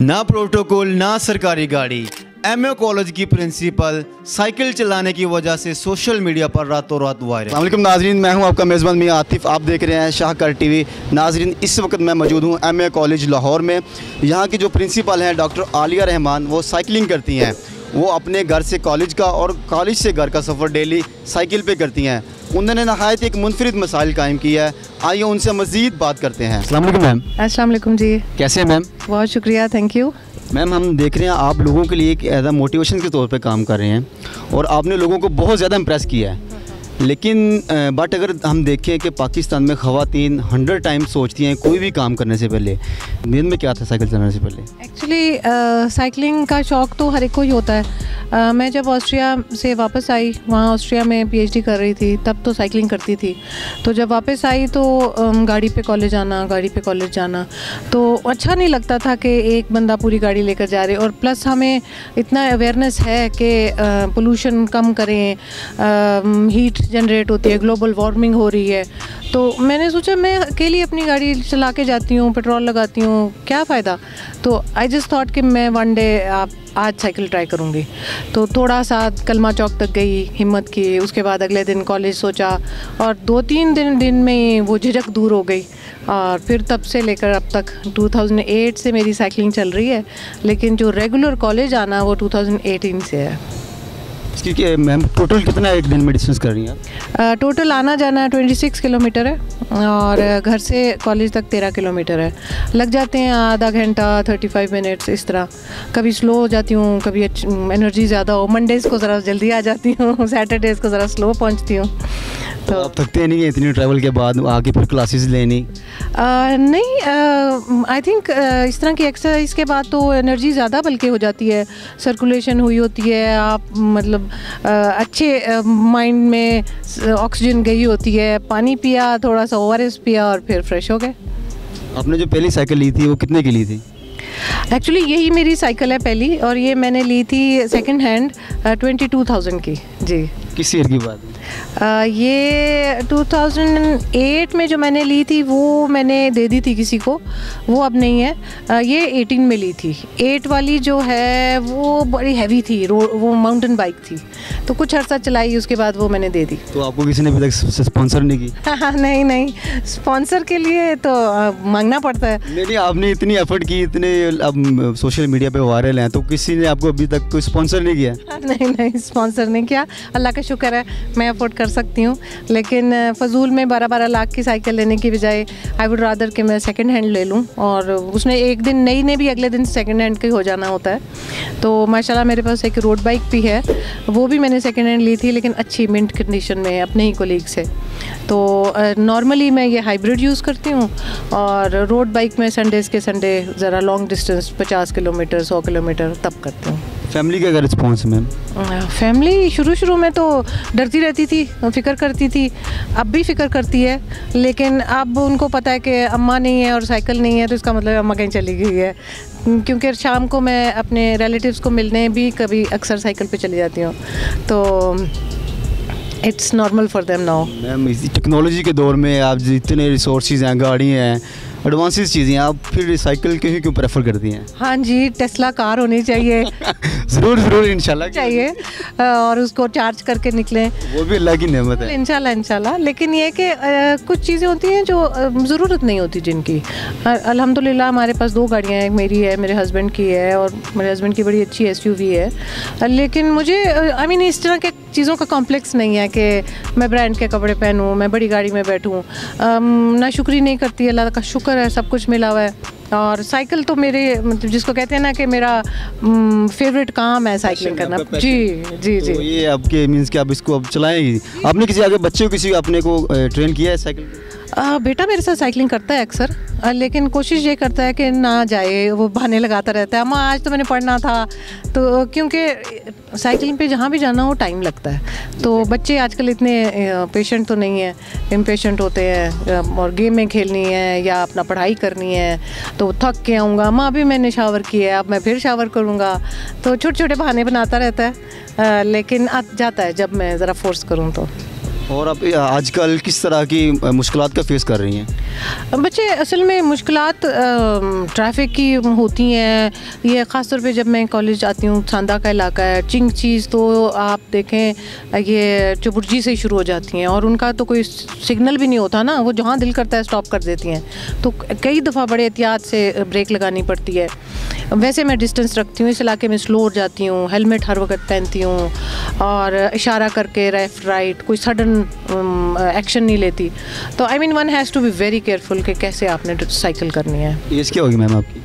ना प्रोटोकॉल ना सरकारी गाड़ी। एमए कॉलेज की प्रिंसिपल साइकिल चलाने की वजह से सोशल मीडिया पर रातों रात वायरल। अस्सलाम वालेकुम नाजरीन, मैं हूं आपका मेज़बान मियां आतिफ। आप देख रहे हैं शाहकार टीवी। नाजरीन, इस वक्त मैं मौजूद हूं एमए कॉलेज लाहौर में। यहां की जो प्रिंसिपल हैं डॉक्टर आलिया रहमान, वो साइकिलिंग करती हैं। वो अपने घर से कॉलेज का और कॉलेज से घर का सफ़र डेली साइकिल पे करती हैं। उन्होंने नहायत एक मुनफरिद मसाइल कायम किया है। आइए उनसे मज़ीद बात करते हैं। अस्सलाम वालेकुम मैम। अस्सलाम वालेकुम जी। कैसे हैं मैम? बहुत शुक्रिया, थैंक यू। मैम, हम देख रहे हैं आप लोगों के लिए एक एज अ मोटिवेशन के तौर पे काम कर रहे हैं और आपने लोगों को बहुत ज़्यादा इम्प्रेस किया है। लेकिन बट अगर हम देखें कि पाकिस्तान में ख़वातीन 100 टाइम सोचती हैं कोई भी काम करने से पहले। दिन में क्या था साइकिल चलाने से पहले? एक्चुअली साइकिलिंग का शौक़ तो हर एक को ही होता है। मैं जब ऑस्ट्रिया से वापस आई, वहाँ ऑस्ट्रिया में पीएचडी कर रही थी, तब तो साइकिलिंग करती थी। तो जब वापस आई तो गाड़ी पे कॉलेज आना, गाड़ी पे कॉलेज जाना तो अच्छा नहीं लगता था कि एक बंदा पूरी गाड़ी लेकर जा रहे। और प्लस हमें इतना अवेयरनेस है कि पोल्यूशन कम करें, हीट जनरेट होती है, ग्लोबल वार्मिंग हो रही है। तो मैंने सोचा मैं अकेली अपनी गाड़ी चला के जाती हूँ, पेट्रोल लगाती हूँ, क्या फ़ायदा। तो आई जस्ट थॉट कि मैं वन डे आज साइकिल ट्राई करूँगी। तो थोड़ा सा कलमा चौक तक गई, हिम्मत की। उसके बाद अगले दिन कॉलेज सोचा और 2-3 दिन में ही वो झिझक दूर हो गई। और फिर तब से लेकर अब तक 2008 से मेरी साइकिलिंग चल रही है। लेकिन जो रेगुलर कॉलेज आना वो 2018 से है। क्योंकि मैम टोटल कितना एक दिन में डिस्टेंस कर रही हैं? टोटल आना जाना 26 किलोमीटर है और घर से कॉलेज तक 13 किलोमीटर है। लग जाते हैं आधा घंटा, 35 मिनट्स इस तरह। कभी स्लो हो जाती हूँ, कभी एनर्जी ज़्यादा हो। मंडेज़ को ज़रा जल्दी आ जाती हूँ, सैटरडेज़ को ज़रा स्लो पहुँचती हूँ। तो आप थकते नहीं है इतनी ट्रैवल के बाद आगे फिर क्लासेस लेनी? नहीं, आई थिंक इस तरह की एक्सरसाइज के बाद तो एनर्जी ज़्यादा बल्कि हो जाती है, सर्कुलेशन हुई होती है, आप मतलब अच्छे माइंड में ऑक्सीजन गई होती है। पानी पिया, थोड़ा सा ORS पिया और फिर फ्रेश हो गए। आपने जो पहली साइकिल ली थी वो कितने की ली थी? एक्चुअली यही मेरी साइकिल है पहली, और ये मैंने ली थी सेकंड हैंड 22,000 की। जी। किस ईयर की बात है? ये 2008 में जो मैंने ली थी वो मैंने दे दी थी किसी को, वो अब नहीं है। ये 18 में ली थी। 8 वाली जो है वो बड़ी हैवी थी, वो माउंटेन बाइक थी, तो कुछ अर्सा चलाई, उसके बाद वो मैंने दे दी। तो आपको किसी ने अभी तक स्पॉन्सर नहीं की? नहीं, स्पॉन्सर के लिए तो मांगना पड़ता है। नहीं, आपने इतनी एफर्ट की, इतने अब सोशल मीडिया पे वायरल हैं, तो किसी ने आपको अभी तक कोई स्पॉन्सर नहीं किया? नहीं, स्पॉन्सर नहीं किया। अल्लाह का शुक्र है मैं अफोर्ड कर सकती हूँ। लेकिन फजूल में 12-12 लाख की साइकिल लेने की बजाय आई वुड रादर कि मैं सेकंड हैंड ले लूँ। और उसने एक दिन नई ने भी अगले दिन सेकंड हैंड का ही हो जाना होता है। तो माशाल्लाह मेरे पास एक रोड बाइक भी है, वो भी मैंने सेकंड हैंड ली थी, लेकिन अच्छी मिंट कंडीशन में अपने ही कोलीग से। तो नॉर्मली मैं ये हाइब्रिड यूज़ करती हूँ और रोड बाइक में संडेज़ के संडे ज़रा लॉन्ग डिस्टेंस 50 किलोमीटर 100 किलोमीटर तब करती हूँ। फैमिली का रिस्पॉन्स मैम? फैमिली शुरू में तो डरती रहती थी, फिक्र करती थी, अब भी फिक्र करती है। लेकिन अब उनको पता है कि अम्मा नहीं है और साइकिल नहीं है, तो इसका मतलब अम्मा कहीं चली गई है। क्योंकि शाम को मैं अपने रिलेटिव्स को मिलने भी कभी अक्सर साइकिल पे चली जाती हूँ, तो it's normal for them now. Ma'am, इस टेक्नोलॉजी के दौर में आप जितने रिसोर्सेज हैं, गाड़ी हैं, एडवांसेस चीज़ें, आप फिर साइकिल क्यों प्रेफर करती हैं? हाँ जी, टेस्ला कार होनी चाहिए। ज़रूर इंशाल्लाह चाहिए, और उसको चार्ज करके निकलें, वो भी अल्लाह की नेमत है। इंशाल्लाह। लेकिन ये कि कुछ चीज़ें होती हैं जो ज़रूरत नहीं होती जिनकी। अल्हम्दुलिल्लाह हमारे पास 2 गाड़ियाँ हैं, एक मेरी है, मेरे हस्बैंड की है, और मेरे हस्बैंड की बड़ी अच्छी SUV है। लेकिन मुझे इस तरह के चीज़ों का कॉम्प्लेक्स नहीं है कि मैं ब्रांड के कपड़े पहनूँ, मैं बड़ी गाड़ी में बैठूँ। ना शुक्री नहीं करती, अल्लाह का शुक्र है, सब कुछ मिला हुआ है। और साइकिल तो मेरे मतलब जिसको कहते हैं ना कि मेरा फेवरेट काम है साइकिलिंग करना। जी। तो ये आपके मीन्स कि आप इसको अब चलाएंगी? आपने किसी आगे बच्चे को किसी अपने को ट्रेन किया है साइकिल? बेटा मेरे साथ साइकिलिंग करता है अक्सर, लेकिन कोशिश ये करता है कि ना जाए, वो बहाने लगाता रहता है, अम्मा आज तो मैंने पढ़ना था। तो क्योंकि साइकिलिंग पे जहाँ भी जाना हो टाइम लगता है, तो बच्चे आजकल इतने पेशेंट तो नहीं है, इम्पेशेंट होते हैं, और गेमें खेलनी है या अपना पढ़ाई करनी है, तो थक के आऊँगा, अम्मा अभी मैंने शावर किया है, अब मैं फिर शावर करूँगा। तो छोटे छोटे बहाने बनाता रहता है, लेकिन जाता है जब मैं ज़रा फोर्स करूँ तो। और आप आजकल किस तरह की मुश्किलात का फेस कर रही हैं? बच्चे असल में मुश्किलात ट्रैफिक की होती हैं। ये ख़ास तौर पे जब मैं कॉलेज आती हूँ, सांदा का इलाका है, चिंग चीज़ तो आप देखें ये चुबुर्जी से ही शुरू हो जाती हैं और उनका तो कोई सिग्नल भी नहीं होता ना, वो जहाँ दिल करता है स्टॉप कर देती हैं। तो कई दफ़ा बड़े एहतियात से ब्रेक लगानी पड़ती है। वैसे मैं डिस्टेंस रखती हूँ, इस इलाके में स्लो हो जाती हूँ, हेलमेट हर वक्त पहनती हूँ और इशारा करके लेफ्ट राइट कोई सडन एक्शन नहीं लेती। तो I mean one has to be very careful कि कैसे आपने साइकिल करनी है। एज क्या होगी मैम आपकी?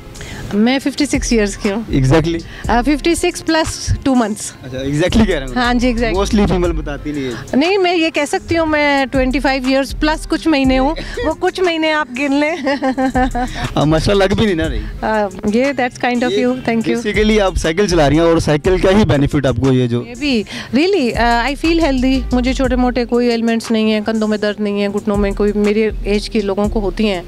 मैं 56 इयर्स की हूँ। Exactly 56 plus 2 months। अच्छा, एग्जैक्टली कह रहा हूँ। हाँ जी, एग्जैक्ट। मोस्टली फीमेल बताती नहीं है। नहीं, मैं ये कह सकती हूँ मैं 25 इयर्स प्लस कुछ महीने हूँ, वो कुछ महीने आप गिन लें। माशा लग भी नहीं ना रही। ये that's kind of you, thank you. Basically आप साइकिल चला रही हैं और साइकिल का ही बेनिफिट आपको ये जो भी रियली आई फील हेल्दी। मुझे छोटे मोटे कोई एलिमेंट्स नहीं है, कंधों में दर्द नहीं है, घुटनों में कोई मेरे एज के लोगों को होती हैं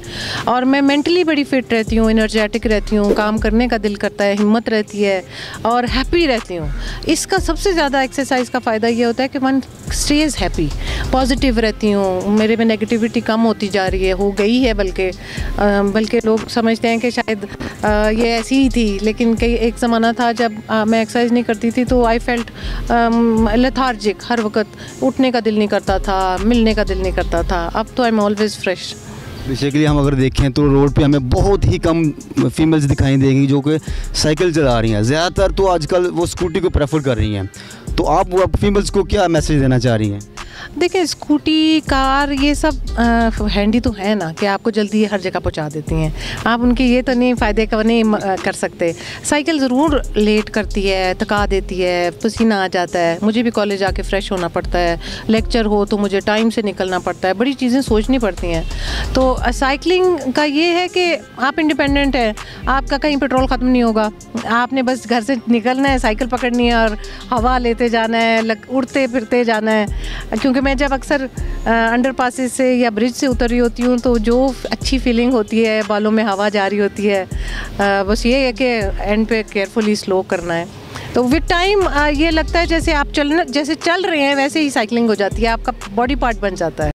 और मैं मेंटली बड़ी फिट रहती हूँ, एनर्जेटिक रहती हूँ, काम करने का दिल करता है, हिम्मत रहती है और हैप्पी रहती हूँ। इसका सबसे ज़्यादा एक्सरसाइज का फ़ायदा ये होता है कि मन स्टेज हैप्पी, पॉजिटिव रहती हूँ, मेरे में नेगेटिविटी कम होती जा रही है, हो गई है बल्कि लोग समझते हैं कि शायद ये ऐसी ही थी, लेकिन कई एक ज़माना था जब मैं एक्सरसाइज नहीं करती थी तो आई फेल्ट लेथार्जिक, हर वक्त उठने का दिल नहीं करता था, मिलने का दिल नहीं करता था। अब तो I am always fresh. Basically हम अगर देखें तो रोड पे हमें बहुत ही कम फीमेल्स दिखाई देंगी जो कि साइकिल चला रही हैं। ज़्यादातर तो आजकल वो स्कूटी को प्रेफर कर रही हैं। तो आप फीमेल्स को क्या मैसेज देना चाह रही हैं? देखिए, स्कूटी, कार ये सब हैंडी तो है ना कि आपको जल्दी हर जगह पहुंचा देती हैं। आप उनके ये तो नहीं फ़ायदे का नहीं कर सकते। साइकिल ज़रूर लेट करती है, थका देती है, पसीना आ जाता है। मुझे भी कॉलेज आके फ्रेश होना पड़ता है, लेक्चर हो तो मुझे टाइम से निकलना पड़ता है, बड़ी चीज़ें सोचनी पड़ती हैं। तो साइकिलिंग का ये है कि आप इंडिपेंडेंट हैं, आपका कहीं पेट्रोल ख़त्म नहीं होगा, आपने बस घर से निकलना है, साइकिल पकड़नी है और हवा लेते जाना है, उड़ते फिरते जाना है। क्योंकि मैं जब अक्सर अंडर पासेस से या ब्रिज से उतर रही होती हूँ तो जो अच्छी फीलिंग होती है, बालों में हवा जा रही होती है, बस ये है कि एंड पे केयरफुली स्लो करना है। तो विद टाइम ये लगता है जैसे आप जैसे चल रहे हैं वैसे ही साइकिलिंग हो जाती है, आपका बॉडी पार्ट बन जाता है।